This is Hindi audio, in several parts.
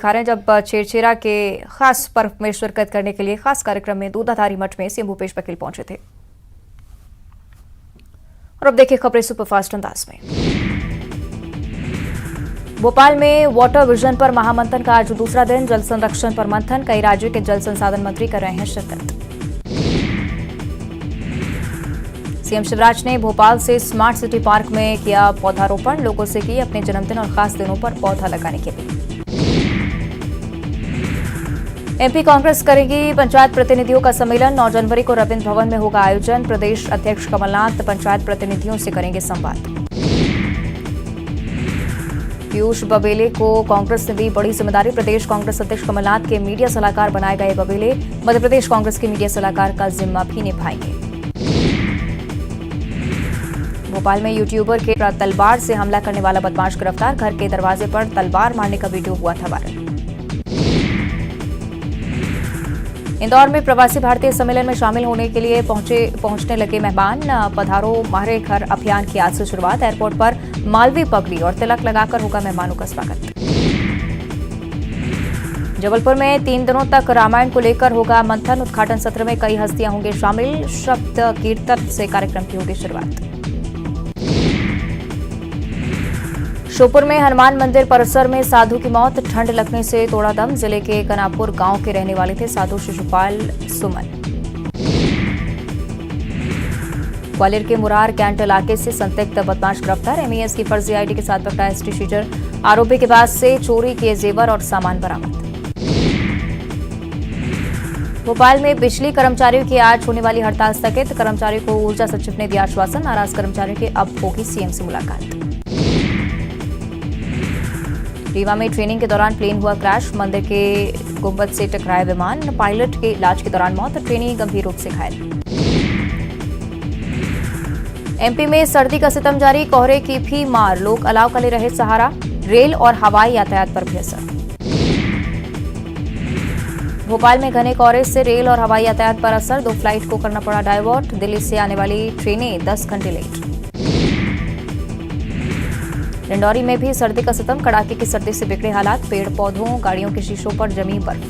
दिखा रहे हैं जब छेरछेरा के खास पर्व में शिरकत करने के लिए खास कार्यक्रम में दूधाधारी मठ में सीएम भूपेश बघेल पहुंचे थे। और अब देखिए खबरें सुपरफास्ट अंदाज में। भोपाल में वाटर विजन पर महामंथन का आज दूसरा दिन। जल संरक्षण पर मंथन, कई राज्यों के जल संसाधन मंत्री कर रहे हैं शिरकत। सीएम शिवराज ने भोपाल से स्मार्ट सिटी पार्क में किया पौधारोपण, लोगों से की अपने जन्मदिन और खास दिनों पर पौधा लगाने की अपील। एमपी कांग्रेस करेगी पंचायत प्रतिनिधियों का सम्मेलन, 9 जनवरी को रविंद्र भवन में होगा आयोजन। प्रदेश अध्यक्ष कमलनाथ पंचायत प्रतिनिधियों से करेंगे संवाद। पीयूष बबेले को कांग्रेस ने दी बड़ी जिम्मेदारी, प्रदेश कांग्रेस अध्यक्ष कमलनाथ के मीडिया सलाहकार बनाए गए बबेले मध्य प्रदेश कांग्रेस के मीडिया सलाहकार का जिम्मा भी निभाएंगे। भोपाल में यूट्यूबर के तलवार से हमला करने वाला बदमाश गिरफ्तार, घर के दरवाजे पर तलवार मारने का वीडियो हुआ था वायरल। इंदौर में प्रवासी भारतीय सम्मेलन में शामिल होने के लिए पहुंचने लगे मेहमान। पधारो मारे घर अभियान की आज से शुरुआत, एयरपोर्ट पर मालवी पगड़ी और तिलक लगाकर होगा मेहमानों का स्वागत। जबलपुर में 3 दिनों तक रामायण को लेकर होगा मंथन, उद्घाटन सत्र में कई हस्तियां होंगे शामिल, शब्द कीर्तन से कार्यक्रम की होगी शुरुआत। श्योपुर में हनुमान मंदिर परिसर में साधु की मौत, ठंड लगने से तोड़ा दम, जिले के कनापुर गांव के रहने वाले थे साधु शिशुपाल सुमन। ग्वालियर के मुरार कैंट इलाके से संदिग्ध बदमाश गिरफ्तार, एमईएस की फर्जी आईडी के साथ पकड़ा एसटी शीटर, आरोपी के पास से चोरी किए जेवर और सामान बरामद। भोपाल में बिजली कर्मचारियों की आज होने वाली हड़ताल स्थगित, कर्मचारियों को ऊर्जा सचिव ने दिया आश्वासन, नाराज कर्मचारियों की अब होगी सीएम से मुलाकात। रीवा में ट्रेनिंग के दौरान प्लेन हुआ क्रैश, मंदिर के गुंबद से टकराया विमान, पायलट के इलाज के दौरान मौत, ट्रेनी गंभीर रूप से घायल। एमपी में सर्दी का सितम जारी, कोहरे की भी मार, लोग अलाव का ले रहे सहारा, रेल और हवाई यातायात पर भी असर। भोपाल में घने कोहरे से रेल और हवाई यातायात पर असर, 2 फ्लाइट को करना पड़ा डाइवर्ट, दिल्ली से आने वाली ट्रेनें 10 घंटे लेट। डिंडौरी में भी सर्दी का सितम, कड़ाके की सर्दी से बिगड़े हालात, पेड़ पौधों गाड़ियों के शीशों पर जमी बर्फ।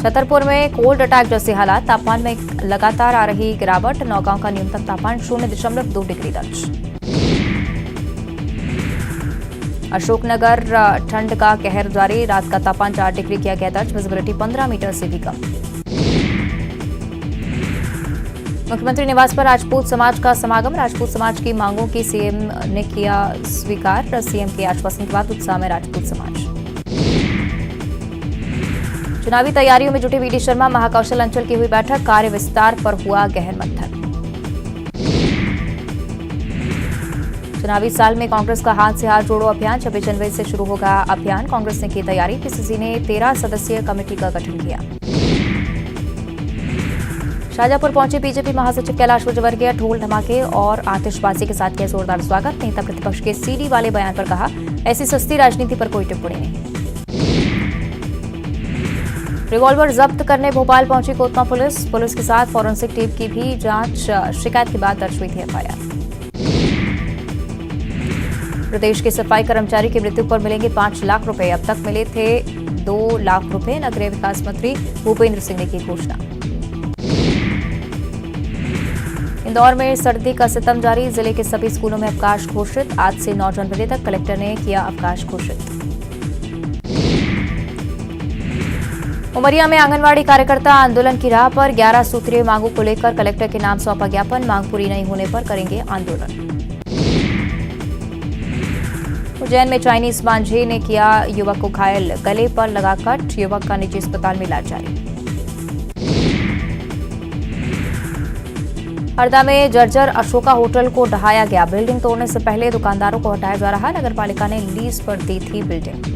छतरपुर में कोल्ड अटैक जैसे हालात, तापमान में लगातार आ रही गिरावट, नौगांव का न्यूनतम तापमान 0.2 डिग्री दर्ज। अशोकनगर ठंड का कहर जारी, रात का तापमान 4 डिग्री किया गया दर्ज, विजिबिलिटी 15 मीटर से भी कम। मुख्यमंत्री निवास पर राजपूत समाज का समागम, राजपूत समाज की मांगों की सीएम ने किया स्वीकार, सीएम के आश्वासन के बाद उत्साह में राजपूत समाज। चुनावी तैयारियों में जुटे वीडी शर्मा, महाकौशल अंचल की हुई बैठक, कार्य विस्तार पर हुआ गहन मंथन। चुनावी साल में कांग्रेस का हाथ से हाथ जोड़ो अभियान, 26 जनवरी से शुरू होगा अभियान, कांग्रेस ने की तैयारी, पीसीसी ने 13 सदस्यीय कमेटी का गठन किया। शाहजहांपुर पहुंचे बीजेपी महासचिव कैलाश विजयवर्गीय, ढोल धमाके और आतिशबाजी के साथ किया जोरदार स्वागत, नेता प्रतिपक्ष के सीडी वाले बयान पर कहा ऐसी सस्ती राजनीति पर कोई टिप्पणी नहीं। रिवॉल्वर जब्त करने भोपाल पहुंची कोतमा पुलिस के साथ फॉरेंसिक टीम की भी जांच, शिकायत के बाद दर्ज हुई थी एफआईआर। प्रदेश के सफाई कर्मचारी की मृत्यु पर मिलेंगे 5 लाख रुपए, अब तक मिले थे 2 लाख रुपए, नगरीय विकास मंत्री भूपेंद्र सिंह ने की घोषणा। इंदौर में सर्दी का सितम जारी, जिले के सभी स्कूलों में अवकाश घोषित, आज से 9 जनवरी तक कलेक्टर ने किया अवकाश घोषित। उमरिया में आंगनवाड़ी कार्यकर्ता आंदोलन की राह पर, 11 सूत्रीय मांगों को लेकर कलेक्टर के नाम सौंपा ज्ञापन, मांग पूरी नहीं होने पर करेंगे आंदोलन। उज्जैन में चाइनीज मांझे ने किया युवक को घायल, गले पर लगा कट, युवक का निजी अस्पताल में इलाज जारी। हरदा में जर्जर अशोका होटल को ढहाया गया, बिल्डिंग तोड़ने से पहले दुकानदारों को हटाया जा रहा, नगरपालिका ने लीज पर दी थी बिल्डिंग।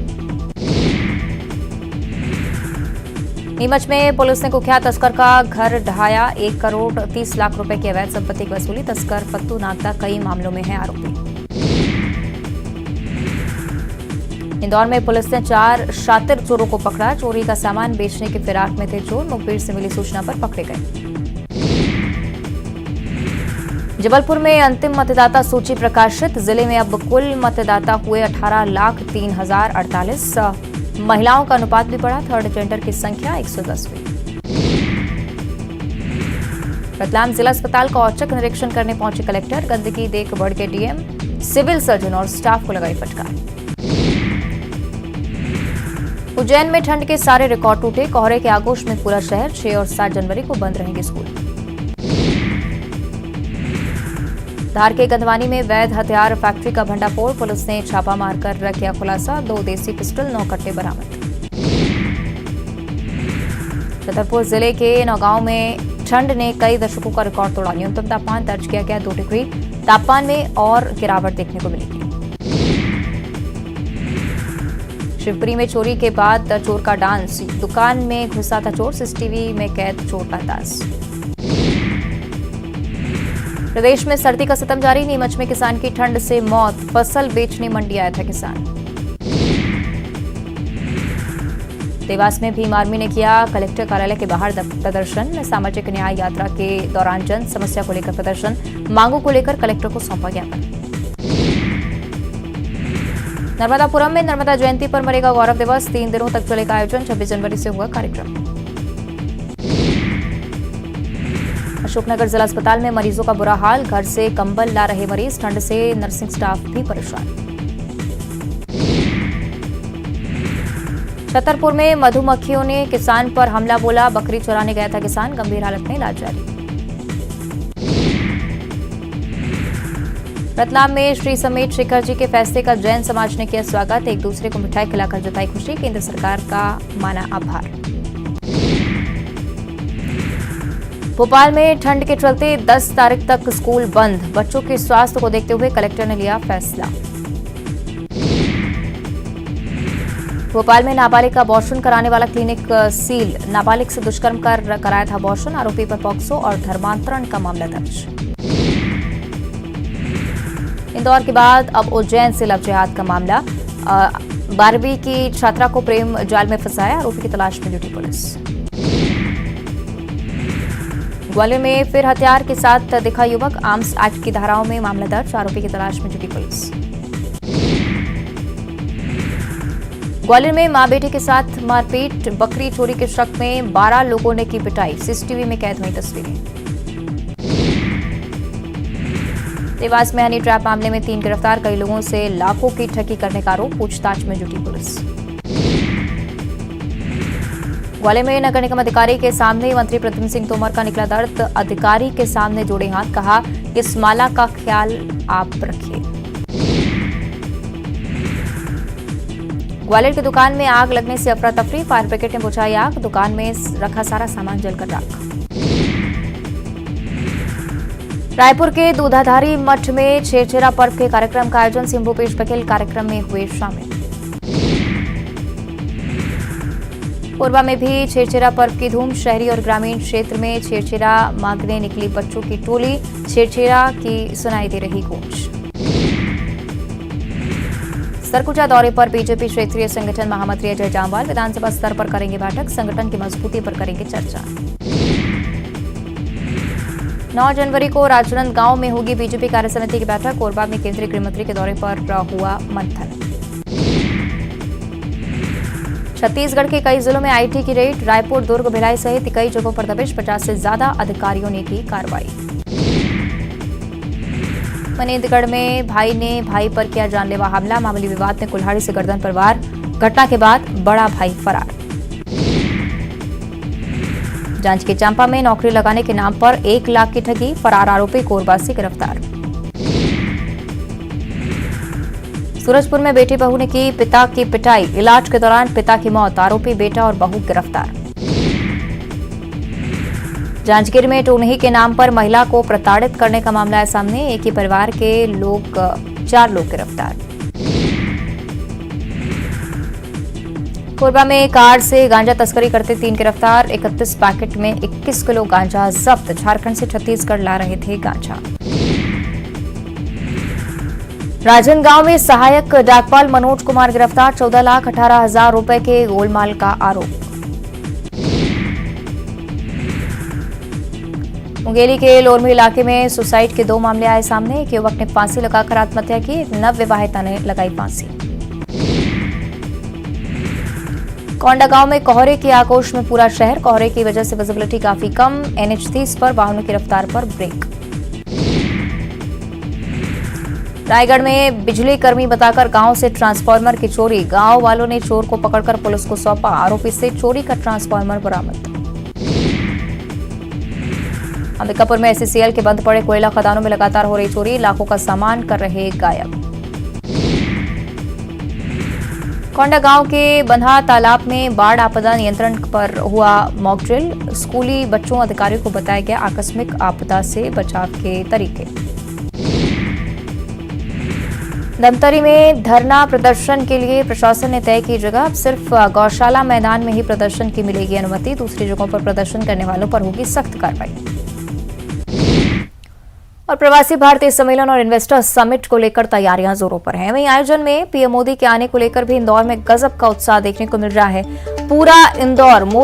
नीमच में पुलिस ने कुख्यात तस्कर का घर ढहाया, 1 करोड़ 30 लाख रुपए की अवैध संपत्ति की वसूली, तस्कर पत्तू नागदा कई मामलों में है आरोपी। इंदौर में पुलिस ने 4 शातिर चोरों को पकड़ा, चोरी का सामान बेचने के फिराक में थे चोर, मुखबिर से मिली सूचना पर पकड़े गए। जबलपुर में अंतिम मतदाता सूची प्रकाशित। जिले में अब कुल मतदाता हुए 18,03,048। महिलाओं का अनुपात भी बढ़ा। थर्ड जेंडर की संख्या 110 हुई। रतलाम जिला अस्पताल का औचक निरीक्षण करने पहुंचे कलेक्टर। गंदगी देख बढ़ के डीएम, सिविल सर्जन और स्टाफ को लगाई फटकार। उज्जैन में ठंड के सारे रिकॉर्ड टूटे। कोहरे के आगोश में पूरा शहर। 6 और 7 जनवरी को बंद रहेंगे स्कूल। धार के गंधवानी में वैध हथियार फैक्ट्री का भंडाफोड़। पुलिस ने छापा मारकर किया खुलासा। 2 देसी पिस्टल, 9 कट्टे बरामद। छतरपुर जिले के नौगांव में ठंड ने कई दशकों का रिकॉर्ड तोड़ा। न्यूनतम तापमान दर्ज किया गया 2 डिग्री। तापमान में और गिरावट देखने को मिलेगी। शिवपुरी में चोरी के बाद चोर का डांस। दुकान में घुसा था चोर। सीसीटीवी में कैद चोर का अंदाज। प्रदेश में सर्दी का सितम जारी। नीमच में किसान की ठंड से मौत। फसल बेचने मंडी आया था किसान। देवास में भीम आर्मी ने किया कलेक्टर कार्यालय के बाहर प्रदर्शन। सामाजिक न्याय यात्रा के दौरान जन समस्या को लेकर प्रदर्शन। मांगों को लेकर कलेक्टर को सौंपा ज्ञापन। नर्मदापुरम में नर्मदा जयंती पर मनेगा गौरव दिवस। 3 दिनों तक चलेगा आयोजन। 26 जनवरी से हुआ कार्यक्रम। अशोकनगर जिला अस्पताल में मरीजों का बुरा हाल। घर से कंबल ला रहे मरीज। ठंड से नर्सिंग स्टाफ भी परेशान। छतरपुर में मधुमक्खियों ने किसान पर हमला बोला। बकरी चुराने गया था किसान। गंभीर हालत में इलाज जारी। रतलाम में श्री समेत शेखर जी के फैसले का जैन समाज ने किया स्वागत। एक दूसरे को मिठाई खिलाकर जताई खुशी। केंद्र सरकार का माना आभार। भोपाल में ठंड के चलते 10 तारीख तक स्कूल बंद। बच्चों के स्वास्थ्य को देखते हुए कलेक्टर ने लिया फैसला। भोपाल में नाबालिग का अबॉर्शन कराने वाला क्लिनिक सील। नाबालिग से दुष्कर्म कर कराया था अबॉर्शन। आरोपी पर पॉक्सो और धर्मांतरण का मामला दर्ज। इंदौर के बाद अब उज्जैन से लव जिहाद का मामला। 12वीं की छात्रा को प्रेम जाल में फंसाया। आरोपी की तलाश में जुटी पुलिस। ग्वालियर में फिर हथियार के साथ दिखा युवक। आर्म्स एक्ट की धाराओं में मामला दर्ज। आरोपी की तलाश में जुटी पुलिस। ग्वालियर में मां बेटे के साथ मारपीट। बकरी चोरी के शक में 12 लोगों ने की पिटाई। सीसीटीवी में कैद हुई तस्वीरें। देवास में हनी ट्रैप मामले में 3 गिरफ्तार। कई लोगों से लाखों की ठगी करने का आरोप। पूछताछ में जुटी पुलिस। ग्वालियर में नगर निगम अधिकारी के सामने मंत्री प्रद्युम्न सिंह तोमर का निकला दर्द। अधिकारी के सामने जोड़े हाथ। कहा, इस माला का ख्याल आप रखिए। ग्वालियर की दुकान में आग लगने से अफरा तफरी। फायर ब्रिगेड ने बुझाई आग। दुकान में रखा सारा सामान जलकर राख। रायपुर के दूधाधारी मठ में छेरछेरा पर्व के कार्यक्रम का आयोजन। सीएम भूपेश बघेल कार्यक्रम में हुए शामिल। कोरबा में भी छेरछेरा पर्व की धूम। शहरी और ग्रामीण क्षेत्र में छेरछेरा मांगने निकली बच्चों की टोली। छेरछेरा की सुनाई दे रही गूंज। सरगुजा दौरे पर बीजेपी क्षेत्रीय संगठन महामंत्री अजय जामवाल। विधानसभा स्तर पर करेंगे बैठक। संगठन की मजबूती पर करेंगे चर्चा। 9 जनवरी को राजनांदगांव में होगी बीजेपी कार्यसमिति की बैठक। कोरबा में केंद्रीय गृह मंत्री के दौरे पर हुआ मंथन। छत्तीसगढ़ के कई जिलों में आईटी की रेड। रायपुर, दुर्ग, भिलाई सहित कई जगहों पर दबिश। 50 से ज्यादा अधिकारियों ने की कार्रवाई। मनेंद्रगढ़ में भाई ने भाई पर किया जानलेवा हमला। मामूली विवाद में कुल्हाड़ी से गर्दन पर वार। घटना के बाद बड़ा भाई फरार। जांजगीर चांपा में नौकरी लगाने के नाम पर 1 लाख की ठगी। फरार आरोपी कोरबा से गिरफ्तार। सूरजपुर में बेटी बहू ने की पिता की पिटाई। इलाज के दौरान पिता की मौत। आरोपी बेटा और बहू गिरफ्तार। जांजगीर में टोनही के नाम पर महिला को प्रताड़ित करने का मामला है सामने। एक ही परिवार के 4 लोग गिरफ्तार। कोरबा में कार से गांजा तस्करी करते 3 गिरफ्तार। 31 पैकेट में 21 किलो गांजा जब्त। झारखंड से छत्तीसगढ़ ला रहे थे गांजा। राजनांदगांव में सहायक डाकपाल मनोज कुमार गिरफ्तार। 14,18,000 रुपए के गोलमाल का आरोप। मुंगेली के लोरमी इलाके में सुसाइड के 2 मामले आए सामने। एक युवक ने फांसी लगाकर आत्महत्या की, एक नवविवाहिता ने लगाई फांसी। कोंडागांव में कोहरे की आगोश में पूरा शहर। कोहरे की वजह से विजिबिलिटी काफी कम। NH30 पर वाहनों की रफ्तार पर ब्रेक। रायगढ़ में बिजली कर्मी बताकर गांव से ट्रांसफार्मर की चोरी। गांव वालों ने चोर को पकड़कर पुलिस को सौंपा। आरोपी से चोरी का ट्रांसफार्मर बरामद। अंबिकापुर में SCCL के बंद पड़े कोयला खदानों में लगातार हो रही चोरी। लाखों का सामान कर रहे गायब। कोंडागांव के बंधा तालाब में बाढ़ आपदा नियंत्रण पर हुआ मॉक ड्रिल। स्कूली बच्चों अधिकारियों को बताया गया आकस्मिक आपदा से बचाव के तरीके। धमतरी में धरना प्रदर्शन के लिए प्रशासन ने तय की जगह। अब सिर्फ गौशाला मैदान में ही प्रदर्शन की मिलेगी अनुमति। दूसरी जगहों पर प्रदर्शन करने वालों पर होगी सख्त कार्रवाई। और प्रवासी भारतीय सम्मेलन और इन्वेस्टर्स समिट को लेकर तैयारियां जोरों पर हैं। वहीं आयोजन में पीएम मोदी के आने को लेकर भी इंदौर में गजब का उत्साह देखने को मिल रहा है। पूरा इंदौर